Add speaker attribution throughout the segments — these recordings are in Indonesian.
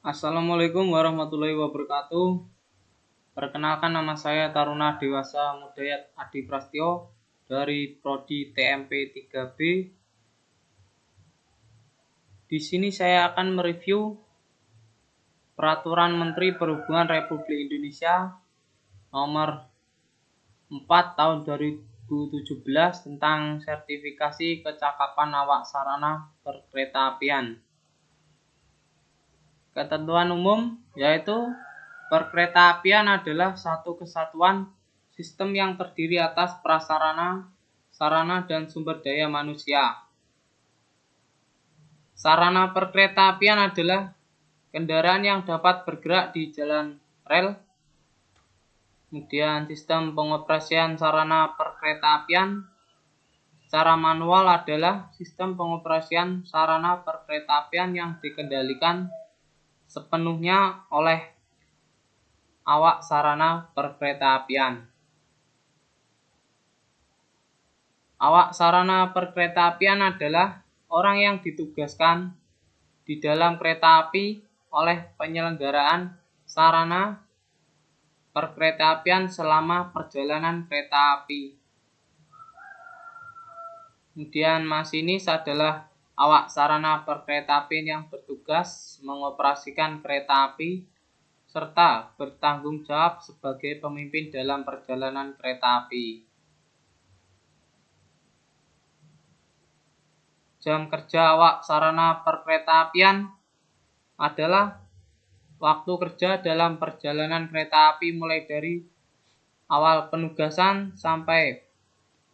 Speaker 1: Assalamualaikum warahmatullahi wabarakatuh. Perkenalkan, nama saya Taruna Dewasa Mudayat Adi Prastyo dari Prodi TMP 3B. Di sini saya akan mereview Peraturan Menteri Perhubungan Republik Indonesia Nomor 4 Tahun 2017 tentang sertifikasi kecakapan awak sarana perkeretaapian. Ketentuan umum yaitu perkeretaapian adalah satu kesatuan sistem yang terdiri atas prasarana, sarana, dan sumber daya manusia. Sarana perkeretaapian adalah kendaraan yang dapat bergerak di jalan rel. Kemudian sistem pengoperasian sarana perkeretaapian secara manual adalah sistem pengoperasian sarana perkeretaapian yang dikendalikan sepenuhnya oleh awak sarana perkeretaapian. Awak sarana perkeretaapian adalah orang yang ditugaskan di dalam kereta api oleh penyelenggaraan sarana perkeretaapian selama perjalanan kereta api. Kemudian masinis adalah awak sarana perkeretaapian yang bertugas mengoperasikan kereta api serta bertanggung jawab sebagai pemimpin dalam perjalanan kereta api. Jam kerja awak sarana perkeretaapian adalah waktu kerja dalam perjalanan kereta api mulai dari awal penugasan sampai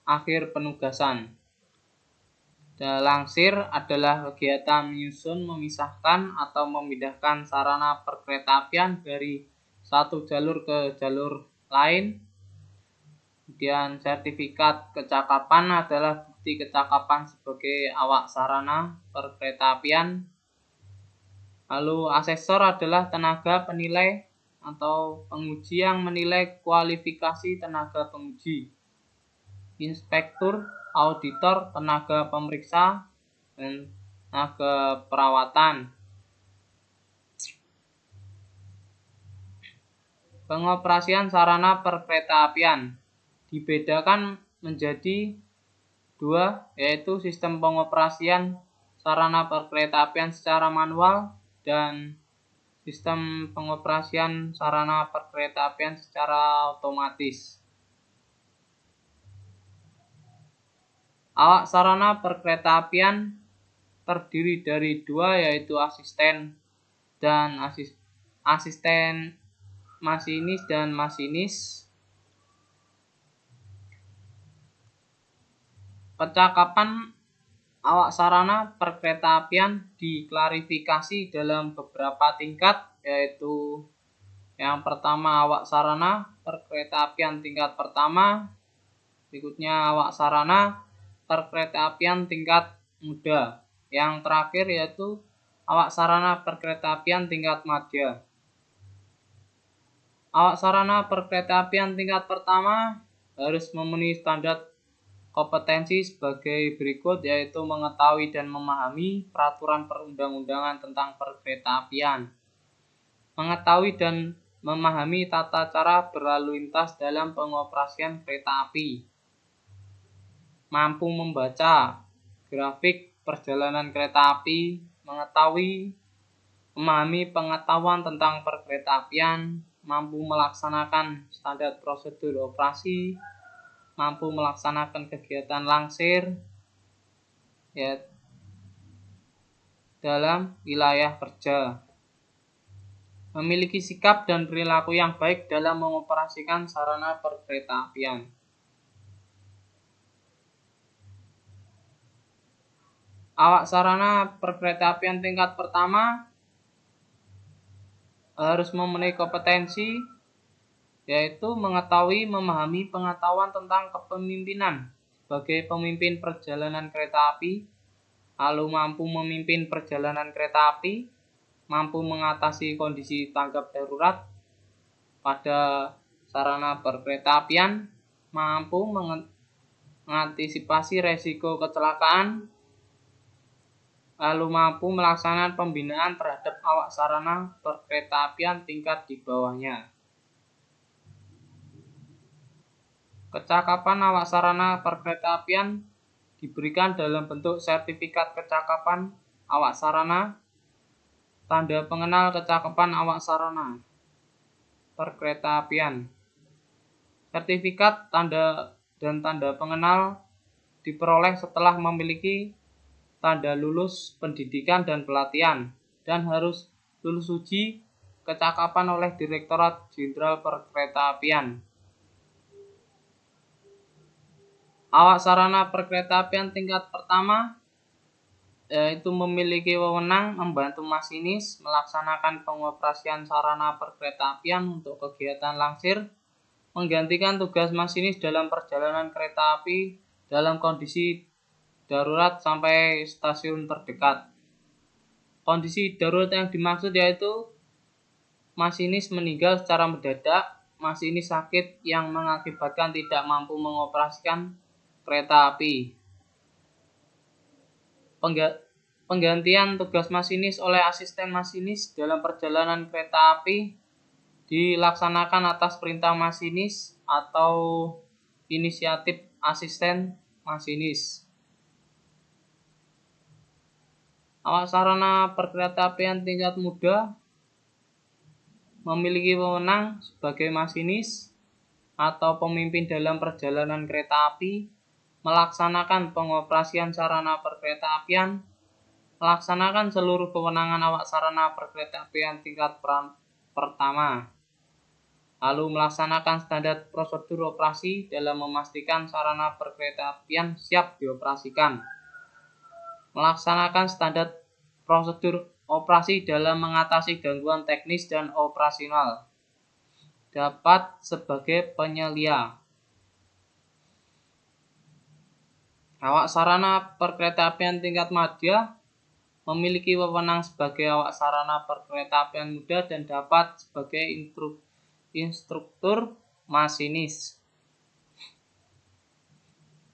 Speaker 1: akhir penugasan. Langsir adalah kegiatan menyusun, memisahkan, atau memindahkan sarana perkeretaapian dari satu jalur ke jalur lain. Kemudian sertifikat kecakapan adalah bukti kecakapan sebagai awak sarana perkeretaapian. Lalu asesor adalah tenaga penilai atau penguji yang menilai kualifikasi tenaga penguji. Inspektur, auditor, tenaga pemeriksa, dan tenaga perawatan. Pengoperasian sarana perkeretaapian dibedakan menjadi dua, yaitu sistem pengoperasian sarana perkeretaapian secara manual dan sistem pengoperasian sarana perkeretaapian secara otomatis. Awak sarana perkeretaapian terdiri dari dua, yaitu asisten masinis dan masinis. Kecakapan awak sarana perkeretaapian diklarifikasi dalam beberapa tingkat, yaitu yang pertama awak sarana perkeretaapian tingkat pertama, berikutnya awak sarana perkeretaapian tingkat muda, yang terakhir yaitu awak sarana perkeretaapian tingkat madya. Awak sarana perkeretaapian tingkat pertama harus memenuhi standar kompetensi sebagai berikut, yaitu mengetahui dan memahami peraturan perundang-undangan tentang perkeretaapian, mengetahui dan memahami tata cara berlalu lintas dalam pengoperasian kereta api, mampu membaca grafik perjalanan kereta api, memahami pengetahuan tentang perkeretaapian, mampu melaksanakan standar prosedur operasi, mampu melaksanakan kegiatan langsir dalam wilayah kerja, memiliki sikap dan perilaku yang baik dalam mengoperasikan sarana perkeretaapian. Awak sarana perkeretaapian tingkat pertama harus memenuhi kompetensi, yaitu mengetahui, memahami pengetahuan tentang kepemimpinan sebagai pemimpin perjalanan kereta api, lalu mampu memimpin perjalanan kereta api, mampu mengatasi kondisi tanggap darurat pada sarana perkeretaapian, mampu mengantisipasi resiko kecelakaan, lalu mampu melaksanakan pembinaan terhadap awak sarana perkeretaapian tingkat di bawahnya. Kecakapan awak sarana perkeretaapian diberikan dalam bentuk sertifikat kecakapan awak sarana, tanda pengenal kecakapan awak sarana perkeretaapian. Sertifikat dan tanda pengenal diperoleh setelah memiliki tanda lulus pendidikan dan pelatihan dan harus lulus uji kecakapan oleh Direktorat Jenderal Perkeretaapian. Awak sarana perkeretaapian tingkat pertama yaitu memiliki wewenang membantu masinis melaksanakan pengoperasian sarana perkeretaapian untuk kegiatan langsir, menggantikan tugas masinis dalam perjalanan kereta api dalam kondisi darurat sampai stasiun terdekat. Kondisi darurat yang dimaksud yaitu masinis meninggal secara mendadak, masinis sakit yang mengakibatkan tidak mampu mengoperasikan kereta api. Penggantian tugas masinis oleh asisten masinis dalam perjalanan kereta api dilaksanakan atas perintah masinis atau inisiatif asisten masinis. Awak sarana perkeretaapian tingkat muda memiliki wewenang sebagai masinis atau pemimpin dalam perjalanan kereta api, melaksanakan pengoperasian sarana perkeretaapian, melaksanakan seluruh kewenangan awak sarana perkeretaapian tingkat pertama, lalu melaksanakan standar prosedur operasi dalam memastikan sarana perkeretaapian siap dioperasikan, melaksanakan standar prosedur operasi dalam mengatasi gangguan teknis dan operasional, dapat sebagai penyelia. Awak sarana perkeretaapian tingkat madya memiliki wewenang sebagai awak sarana perkeretaapian muda dan dapat sebagai instruktur masinis.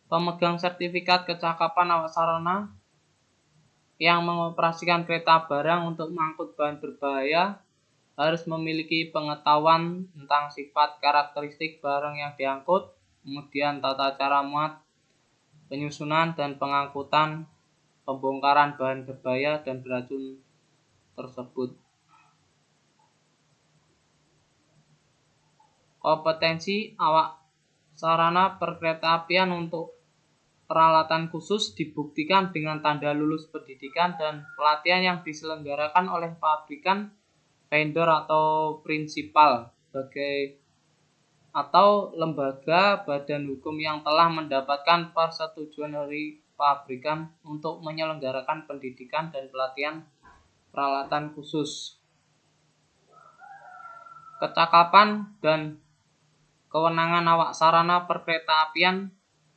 Speaker 1: Pemegang sertifikat kecakapan awak sarana yang mengoperasikan kereta barang untuk mengangkut bahan berbahaya harus memiliki pengetahuan tentang sifat karakteristik barang yang diangkut, kemudian tata cara muat, penyusunan dan pengangkutan, pembongkaran bahan berbahaya dan beracun tersebut. Kompetensi awak sarana perkeretaapian untuk peralatan khusus dibuktikan dengan tanda lulus pendidikan dan pelatihan yang diselenggarakan oleh pabrikan, vendor atau prinsipal atau lembaga badan hukum yang telah mendapatkan persetujuan dari pabrikan untuk menyelenggarakan pendidikan dan pelatihan peralatan khusus. Kecakapan dan kewenangan awak sarana perkeretaapian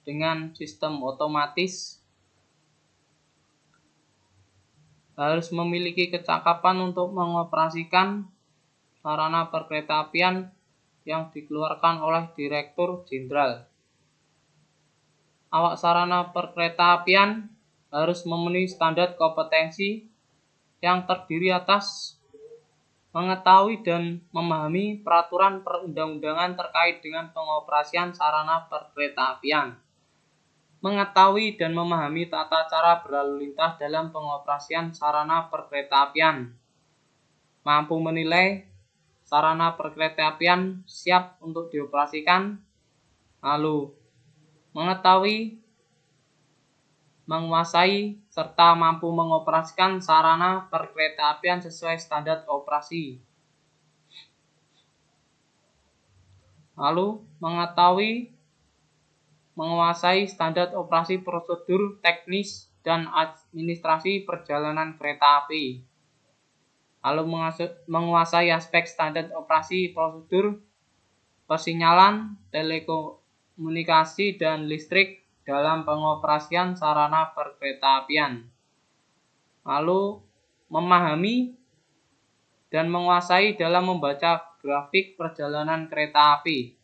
Speaker 1: dengan sistem otomatis harus memiliki kecakapan untuk mengoperasikan sarana perkeretaapian yang dikeluarkan oleh Direktur Jenderal. Awak sarana perkeretaapian harus memenuhi standar kompetensi yang terdiri atas mengetahui dan memahami peraturan perundang-undangan terkait dengan pengoperasian sarana perkeretaapian, mengetahui dan memahami tata cara berlalu lintas dalam pengoperasian sarana perkeretaapian, mampu menilai sarana perkeretaapian siap untuk dioperasikan, lalu mengetahui, menguasai, serta mampu mengoperasikan sarana perkeretaapian sesuai standar operasi. Lalu mengetahui, menguasai standar operasi prosedur teknis dan administrasi perjalanan kereta api. Lalu menguasai aspek standar operasi prosedur persinyalan, telekomunikasi, dan listrik dalam pengoperasian sarana perkeretaapian. Lalu memahami dan menguasai dalam membaca grafik perjalanan kereta api.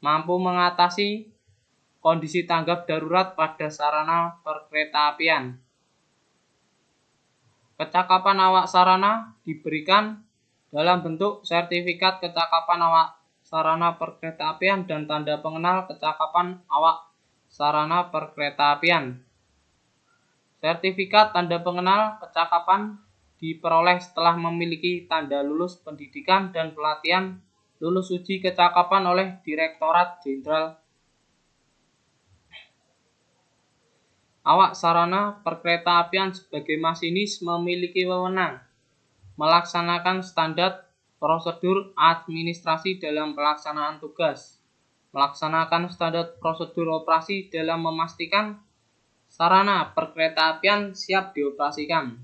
Speaker 1: Mampu mengatasi kondisi tanggap darurat pada sarana perkeretaapian. Kecakapan awak sarana diberikan dalam bentuk sertifikat kecakapan awak sarana perkeretaapian dan tanda pengenal kecakapan awak sarana perkeretaapian. Sertifikat tanda pengenal kecakapan diperoleh setelah memiliki tanda lulus pendidikan dan pelatihan lulus uji kecakapan oleh Direktorat Jenderal Awak sarana perkeretaapian sebagai masinis memiliki wewenang melaksanakan standar prosedur administrasi dalam pelaksanaan tugas, melaksanakan standar prosedur operasi dalam memastikan sarana perkeretaapian siap dioperasikan,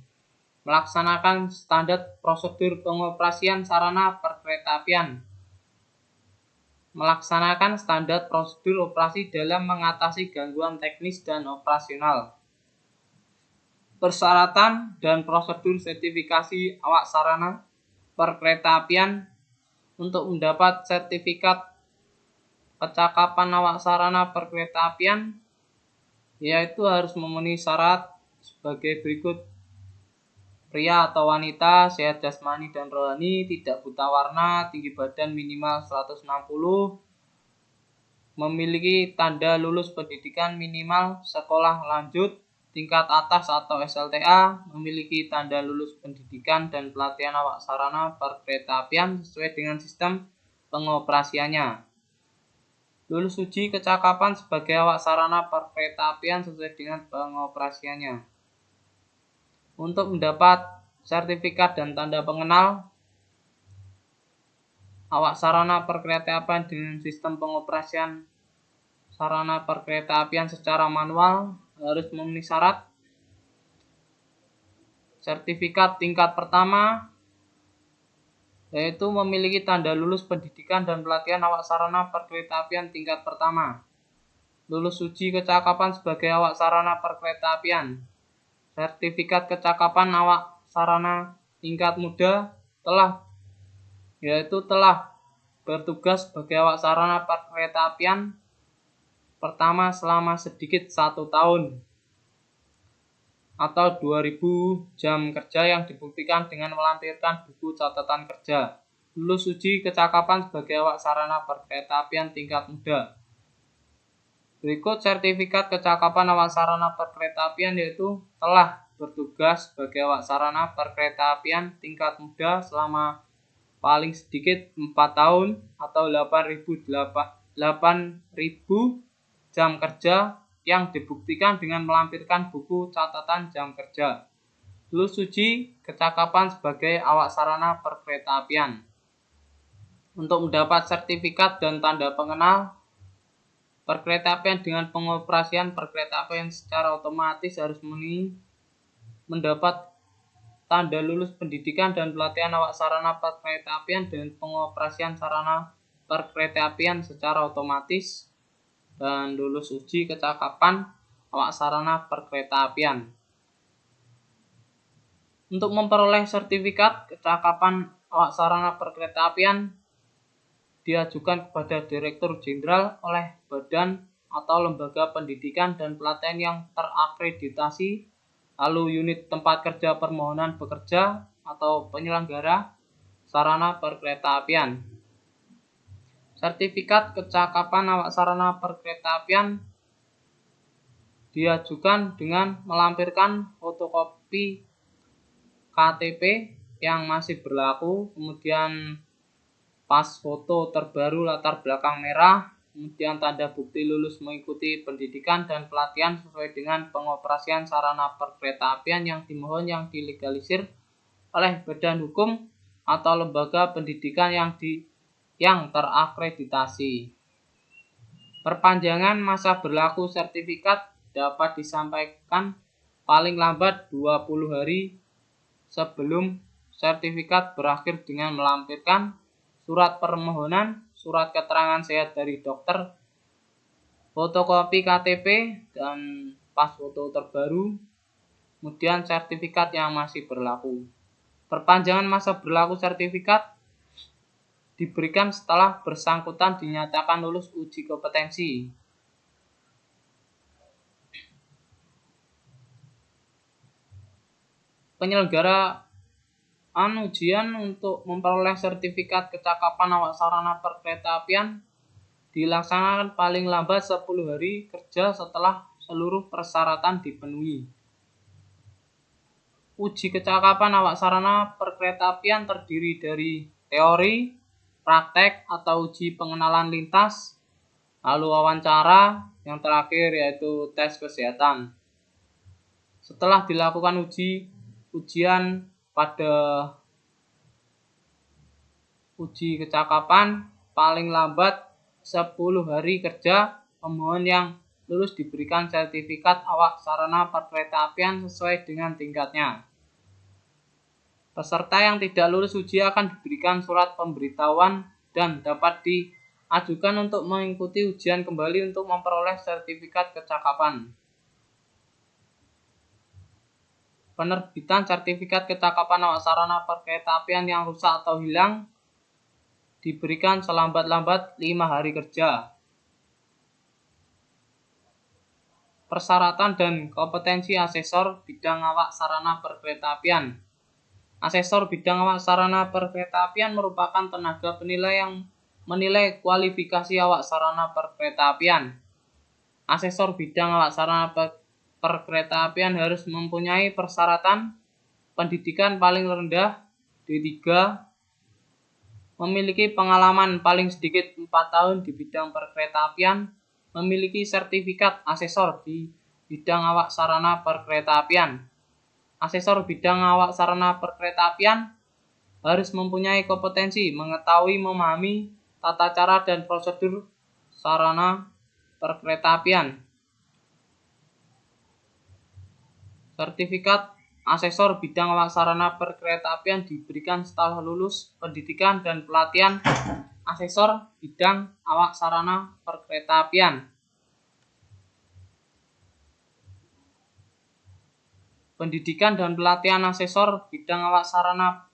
Speaker 1: melaksanakan standar prosedur pengoperasian sarana perkeretaapian, melaksanakan standar prosedur operasi dalam mengatasi gangguan teknis dan operasional. Persyaratan dan prosedur sertifikasi awak sarana perkeretaapian untuk mendapat sertifikat kecakapan awak sarana perkeretaapian yaitu harus memenuhi syarat sebagai berikut: pria atau wanita, sehat jasmani dan rohani, tidak buta warna, tinggi badan minimal 160, memiliki tanda lulus pendidikan minimal sekolah lanjut tingkat atas atau SLTA, memiliki tanda lulus pendidikan dan pelatihan awak sarana perkeretaapian sesuai dengan sistem pengoperasiannya. Lulus uji kecakapan sebagai awak sarana perkeretaapian sesuai dengan pengoperasiannya. Untuk mendapat sertifikat dan tanda pengenal awak sarana perkeretaapian dengan sistem pengoperasian sarana perkeretaapian secara manual harus memenuhi syarat. Sertifikat tingkat pertama yaitu memiliki tanda lulus pendidikan dan pelatihan awak sarana perkeretaapian tingkat pertama. Lulus uji kecakapan sebagai awak sarana perkeretaapian. Sertifikat kecakapan awak sarana tingkat muda telah bertugas sebagai awak sarana perkeretaapian pertama selama sedikit 1 tahun atau 2000 jam kerja yang dibuktikan dengan melampirkan buku catatan kerja. Lulus uji kecakapan sebagai awak sarana perkeretaapian tingkat muda. Berikut sertifikat kecakapan awak sarana perkeretaapian yaitu telah bertugas sebagai awak sarana perkeretaapian tingkat muda selama paling sedikit 4 tahun atau 8.000 jam kerja yang dibuktikan dengan melampirkan buku catatan jam kerja. Lulus uji kecakapan sebagai awak sarana perkeretaapian. Untuk mendapat sertifikat dan tanda pengenal perkeretaapian dengan pengoperasian perkeretaapian secara otomatis harus mendapat tanda lulus pendidikan dan pelatihan awak sarana perkeretaapian dengan pengoperasian sarana perkeretaapian secara otomatis dan lulus uji kecakapan awak sarana perkeretaapian. Untuk memperoleh sertifikat kecakapan awak sarana perkeretaapian diajukan kepada Direktur Jenderal oleh badan atau lembaga pendidikan dan pelatihan yang terakreditasi, lalu unit tempat kerja permohonan bekerja atau penyelenggara sarana perkeretaapian. Sertifikat kecakapan awak sarana perkeretaapian diajukan dengan melampirkan fotokopi KTP yang masih berlaku, kemudian pas foto terbaru latar belakang merah, kemudian tanda bukti lulus mengikuti pendidikan dan pelatihan sesuai dengan pengoperasian sarana perkeretaapian yang dimohon yang dilegalisir oleh badan hukum atau lembaga pendidikan yang terakreditasi. Perpanjangan masa berlaku sertifikat dapat disampaikan paling lambat 20 hari sebelum sertifikat berakhir dengan melampirkan surat permohonan, surat keterangan sehat dari dokter, fotokopi KTP dan pas foto terbaru, kemudian sertifikat yang masih berlaku. Perpanjangan masa berlaku sertifikat diberikan setelah bersangkutan dinyatakan lulus uji kompetensi. penyelenggaraan ujian untuk memperoleh sertifikat kecakapan awak sarana perkeretaapian dilaksanakan paling lambat 10 hari kerja setelah seluruh persyaratan dipenuhi. Uji kecakapan awak sarana perkeretaapian terdiri dari teori, praktek atau uji pengenalan lintas, lalu wawancara, yang terakhir yaitu tes kesehatan. Setelah dilakukan ujian pada uji kecakapan paling lambat 10 hari kerja, pemohon yang lulus diberikan sertifikat awak sarana perkeretaapian sesuai dengan tingkatnya. Peserta yang tidak lulus uji akan diberikan surat pemberitahuan dan dapat diajukan untuk mengikuti ujian kembali untuk memperoleh sertifikat kecakapan. Penerbitan sertifikat kecakapan awak sarana perkeretaapian yang rusak atau hilang diberikan selambat-lambat 5 hari kerja. Persyaratan dan kompetensi asesor bidang awak sarana perkeretaapian. Asesor bidang awak sarana perkeretaapian merupakan tenaga penilai yang menilai kualifikasi awak sarana perkeretaapian. Asesor bidang awak sarana perkeretaapian harus mempunyai persyaratan pendidikan paling rendah D3, memiliki pengalaman paling sedikit 4 tahun di bidang perkeretaapian, memiliki sertifikat asesor di bidang awak sarana perkeretaapian. Asesor bidang awak sarana perkeretaapian harus mempunyai kompetensi mengetahui memahami tata cara dan prosedur sarana perkeretaapian. Sertifikat asesor bidang awak sarana perkeretaapian diberikan setelah lulus pendidikan dan pelatihan asesor bidang awak sarana perkeretaapian. Pendidikan dan pelatihan asesor bidang awak sarana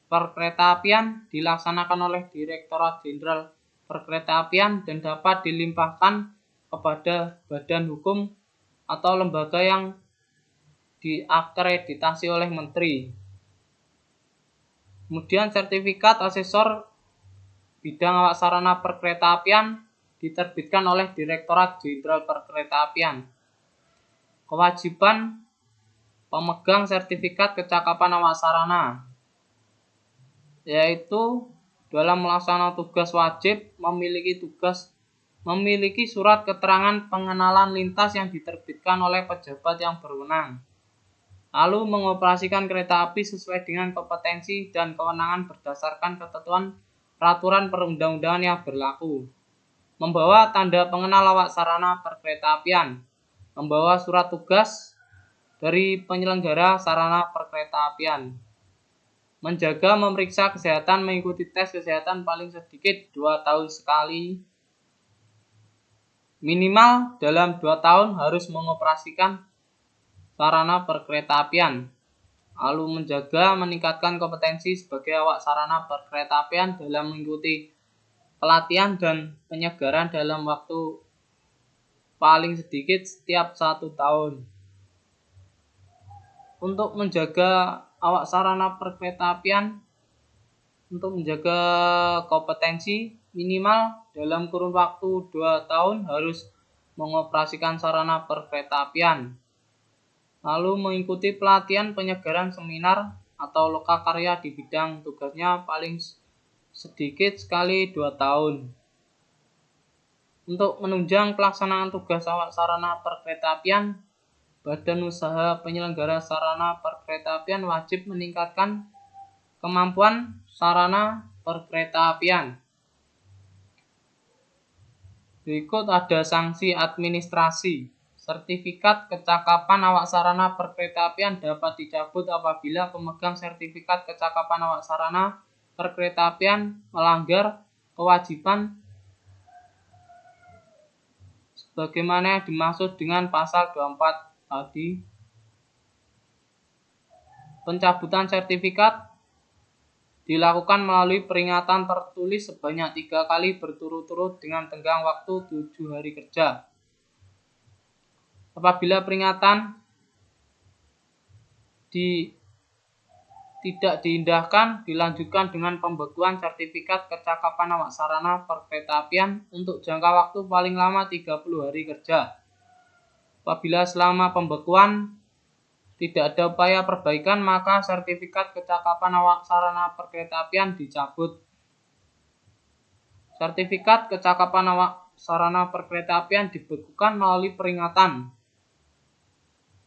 Speaker 1: perkeretaapian dilaksanakan oleh Direktorat Jenderal Perkeretaapian dan dapat dilimpahkan kepada badan hukum atau lembaga yang diakreditasi oleh Menteri. Kemudian sertifikat asesor bidang awak sarana perkeretaapian diterbitkan oleh Direktorat Jenderal Perkeretaapian. Kewajiban pemegang sertifikat kecakapan awak sarana yaitu dalam melaksanakan tugas wajib memiliki surat keterangan pengenalan lintas yang diterbitkan oleh pejabat yang berwenang. Lalu mengoperasikan kereta api sesuai dengan kompetensi dan kewenangan berdasarkan ketentuan peraturan perundang-undangan yang berlaku. Membawa tanda pengenal awak sarana perkeretaapian. Membawa surat tugas dari penyelenggara sarana perkeretaapian. Menjaga memeriksa kesehatan, mengikuti tes kesehatan paling sedikit 2 tahun sekali. Minimal dalam 2 tahun harus mengoperasikan sarana perkeretaapian. Lalu menjaga meningkatkan kompetensi sebagai awak sarana perkeretaapian dalam mengikuti pelatihan dan penyegaran dalam waktu paling sedikit setiap 1 tahun. Untuk menjaga awak sarana perkeretaapian, untuk menjaga kompetensi minimal dalam kurun waktu 2 tahun harus mengoperasikan sarana perkeretaapian. Lalu mengikuti pelatihan penyegaran seminar atau lokakarya di bidang tugasnya paling sedikit sekali 2 tahun. Untuk menunjang pelaksanaan tugas awak sarana perkeretaapian, Badan Usaha Penyelenggara Sarana Perkeretaapian wajib meningkatkan kemampuan sarana perkeretaapian. Berikut ada sanksi administrasi. Sertifikat kecakapan awak sarana perkeretaapian dapat dicabut apabila pemegang sertifikat kecakapan awak sarana perkeretaapian melanggar kewajiban sebagaimana yang dimaksud dengan pasal 24 tadi. Pencabutan sertifikat dilakukan melalui peringatan tertulis sebanyak 3 kali berturut-turut dengan tenggang waktu 7 hari kerja. Apabila peringatan tidak diindahkan, dilanjutkan dengan pembekuan sertifikat kecakapan awak sarana perkeretaapian untuk jangka waktu paling lama 30 hari kerja. Apabila selama pembekuan tidak ada upaya perbaikan, maka sertifikat kecakapan awak sarana perkeretaapian dicabut. Sertifikat kecakapan awak sarana perkeretaapian dibekukan melalui peringatan,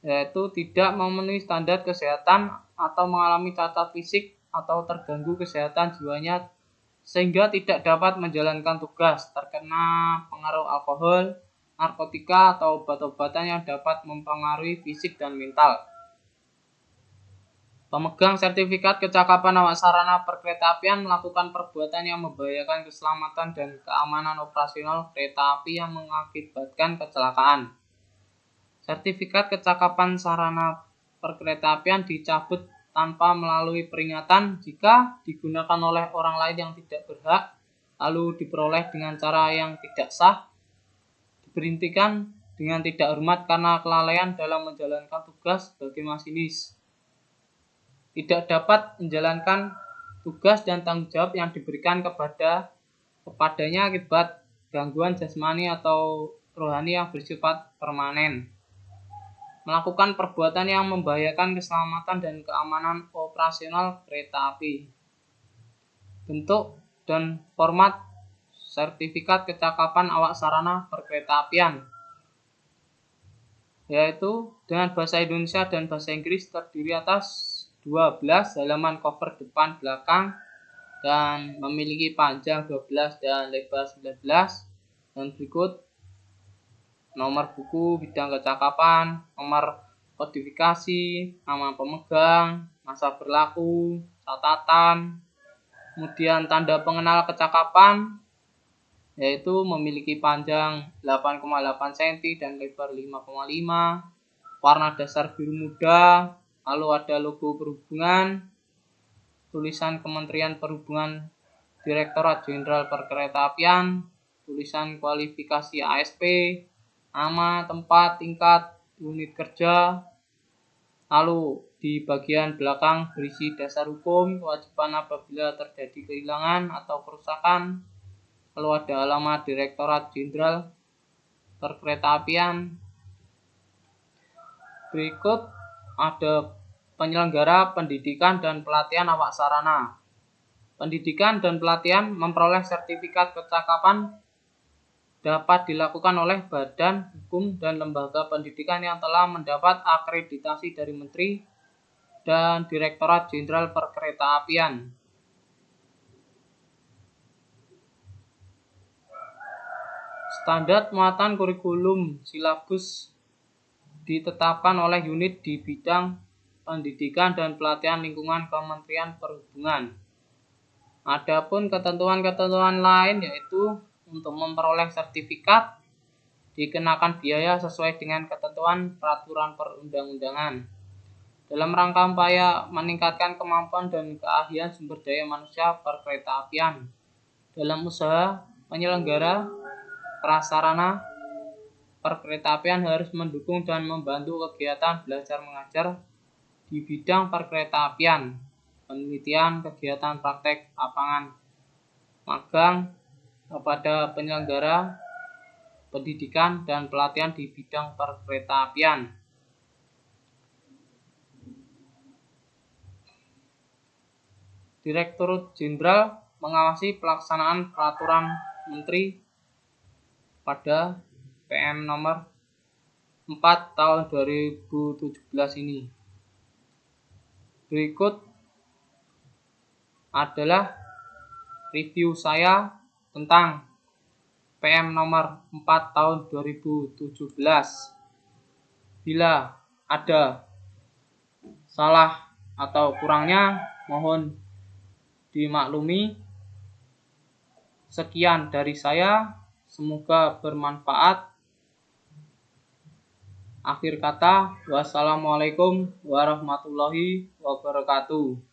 Speaker 1: yaitu tidak memenuhi standar kesehatan atau mengalami cacat fisik atau terganggu kesehatan jiwanya sehingga tidak dapat menjalankan tugas, terkena pengaruh alkohol, narkotika, atau obat-obatan yang dapat mempengaruhi fisik dan mental. Pemegang sertifikat kecakapan awak sarana perkeretaapian melakukan perbuatan yang membahayakan keselamatan dan keamanan operasional kereta api yang mengakibatkan kecelakaan. Sertifikat kecakapan sarana perkeretaapian dicabut tanpa melalui peringatan jika digunakan oleh orang lain yang tidak berhak, lalu diperoleh dengan cara yang tidak sah, diberhentikan dengan tidak hormat karena kelalaian dalam menjalankan tugas sebagai masinis, tidak dapat menjalankan tugas dan tanggung jawab yang diberikan kepadanya akibat gangguan jasmani atau rohani yang bersifat permanen, melakukan perbuatan yang membahayakan keselamatan dan keamanan operasional kereta api. Bentuk dan format sertifikat kecakapan awak sarana perkeretaapian, yaitu dengan bahasa Indonesia dan bahasa Inggris, terdiri atas 12 halaman cover depan belakang dan memiliki panjang 12 dan lebar 19, dan berikut nomor buku bidang kecakapan, nomor kodifikasi, nama pemegang, masa berlaku, catatan, kemudian tanda pengenal kecakapan, yaitu memiliki panjang 8,8 cm dan lebar 5,5, warna dasar biru muda, lalu ada logo perhubungan, tulisan Kementerian Perhubungan Direktorat Jenderal Perkeretaapian, tulisan kualifikasi ASP, nama, tempat, tingkat, unit kerja, lalu di bagian belakang berisi dasar hukum, kewajiban apabila terjadi kehilangan atau kerusakan, lalu ada alamat Direktorat Jenderal Perkeretaapian. Berikut ada penyelenggara pendidikan dan pelatihan awak sarana. Pendidikan dan pelatihan memperoleh sertifikat kecakapan dapat dilakukan oleh badan hukum dan lembaga pendidikan yang telah mendapat akreditasi dari Menteri dan Direktorat Jenderal Perkeretaapian. Standar muatan kurikulum silabus ditetapkan oleh unit di bidang pendidikan dan pelatihan lingkungan Kementerian Perhubungan. Adapun ketentuan-ketentuan lain yaitu untuk memperoleh sertifikat dikenakan biaya sesuai dengan ketentuan peraturan perundang-undangan. Dalam rangka upaya meningkatkan kemampuan dan keahlian sumber daya manusia perkeretaapian dalam usaha penyelenggara prasarana perkeretaapian harus mendukung dan membantu kegiatan belajar mengajar di bidang perkeretaapian, penelitian, kegiatan praktek lapangan, magang kepada penyelenggara pendidikan dan pelatihan di bidang perkeretaapian. Direktorat Jenderal mengawasi pelaksanaan peraturan Menteri pada PM nomor 4 tahun 2017 ini. Berikut adalah review saya tentang PM nomor 4 tahun 2017. Bila ada salah atau kurangnya mohon dimaklumi. Sekian dari saya, semoga bermanfaat. Akhir kata, wassalamualaikum warahmatullahi wabarakatuh.